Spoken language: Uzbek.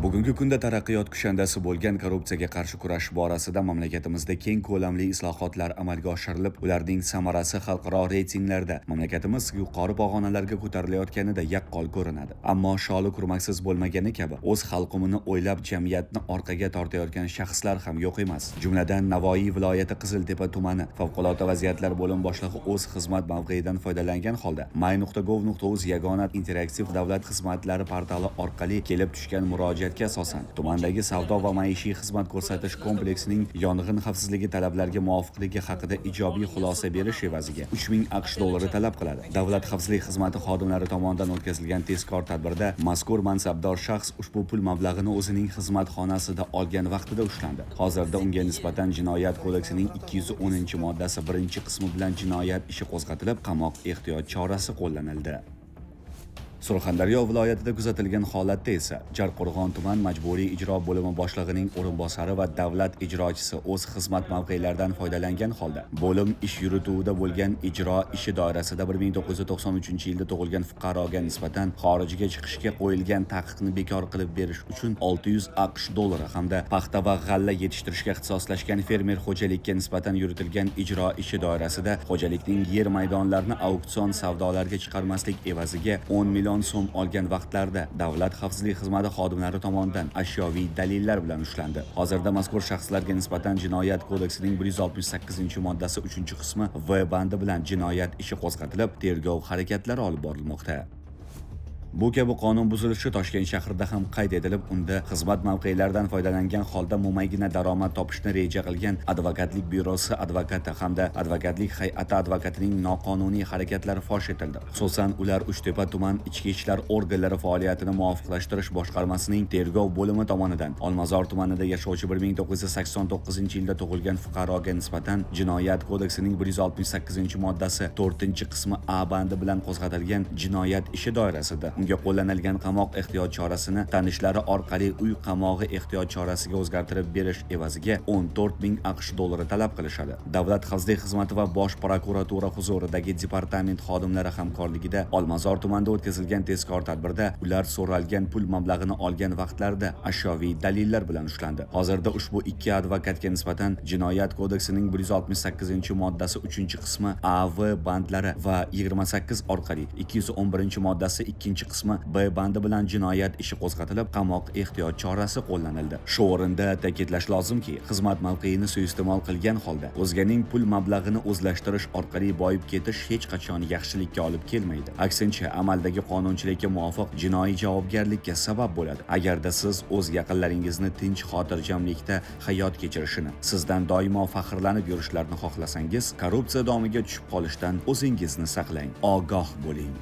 Bugungi kunda taraqqiyot kushandasi bo'lgan korrupsiyaga qarshi kurash borasida mamlakatimizda keng ko'lamli islohotlar amalga oshirilib, ularning samarasi xalqaro reytinglarda mamlakatimiz yuqori pog'onalarga ko'tarilayotganida yaqqol ko'rinadi. Ammo sholi kurmaksiz bo'lmagani kabi o'z xalqimini o'ylab jamiyatni orqaga tortayotgan shaxslar ham yo'q emas. Jumladan Navoiy viloyati Qiziltepa tumani favqulodda vaziyatlar bo'lim boshlig'i o'z xizmat mavqeyidan foydalangan holda my.gov.uz yagona interaktiv davlat xizmatlari portali orqali kelib tushgan murojaatga asosan tumandagi savdo va maishiy xizmat ko'rsatish kompleksining yong'in xavfsizligi talablariga muvofiqligi haqida ijobiy xulosa berish evaziga 3000 AQSh dollari talab qiladi. Davlat xavfsizlik xizmati xodimlari tomonidan o'tkazilgan tezkor tadbirda mazkur mansabdor shaxs ushbu pul mablag'ini o'zining xizmat xonasida olgan vaqtida ushlandi. Hozirda unga nisbatan Jinoyat kodeksining 210-moddasi 1-qismi bilan jinoyat ishi qo'zg'atilib, qamoq ehtiyot chorasi qo'llanildi. Surxondaryo viloyatida kuzatilgan holatda esa Jarqo'rg'on tuman majburiy ijro bo'limi boshlig'ining o'rinbosari va davlat ijrochisi o'z xizmat mavqelaridan foydalangan holda bo'lim ish yurituvida bo'lgan ijro ishi doirasida 1993-yilda tug'ilgan fuqaroga nisbatan xorijga chiqishga qo'yilgan taqiqni bekor qilib berish uchun 600 AQSh dollari hamda paxta va g'alla yetishtirishga ixtisoslashgan fermer xo'jalikka nisbatan yuritilgan ijro ishi doirasida xo'jalikning yer maydonlarini auksion savdolarga chiqarmaslik evaziga 10 million so'm olgan vaqtlarda davlat xavfsizlik xizmati xodimlari tomonidan ashyoviy dalillar bilan ushlandi. Hozirda mazkur shaxslarga nisbatan Jinoyat kodeksining 168-moddasi 3-qismi V bandi bilan jinoyat ishi qo'zg'atilib, tergov harakatlari olib borilmoqda. Bu kabi qonun buzilishi Toshkent shahrida ham qayd etilib, unda xizmat mavqelaridan foydalangan holda mo'maygina daromad topishni reja qilgan advokatlik byurosi advokati hamda advokatlik hay'ati advokatining noqonuniy harakatlari fosh etildi. Xususan, ular Uchtepa tuman ichki ishlar organlari faoliyatini muvofiqlashtirish boshqarmasining tergov bo'limi tomonidan Olmazor tumanida yashovchi 1989-yilda tug'ilgan fuqaroga nisbatan Jinoyat kodeksining 168-moddasi 4-qismi A bandi bilan qo'zg'atilgan jinoyat ishi doirasida unga qo'llanilgan qamoq ehtiyot chorasini tanishlari orqali uy qamog'i ehtiyot chorasiga o'zgartirib berish evaziga 14000 AQSh dollari talab qilishadi. Davlat xavfsizlik xizmati va Bosh prokuratura huzuridagi departament xodimlari hamkorligida Olmazor tumanida o'tkazilgan tezkor tadbirda ular so'ralgan pul mablag'ini olgan vaqtlarda ashyoviy dalillar bilan ushlandi. Hozirda ushbu ikki advokatga nisbatan Jinoyat kodeksining 168-moddasi 3-qismi AV bandlari va 28 orqali 211-moddasi 2-qismi B bandi bilan jinoyat ishi qo'zg'atilib, qamoq ehtiyot chorasi qo'llanildi. Shu o'rinda ta'kidlash lozimki, xizmat mavqeyini suiiste'mol qilgan holda o'zganing pul mablag'ini o'zlashtirish orqali boyib ketish hech qachon yaxshilikka olib kelmaydi. Aksincha, amaldagi qonunchilikka muvofiq jinoiy javobgarlikka sabab bo'ladi. Agarda siz o'z yaqinlaringizni tinch xotirjamlikda hayot kechirishini, sizdan doimo faxrlanib yurishlarini xohlasangiz, korrupsiya domiga tushib qolishdan o'zingizni saqlang, ogoh bo'ling.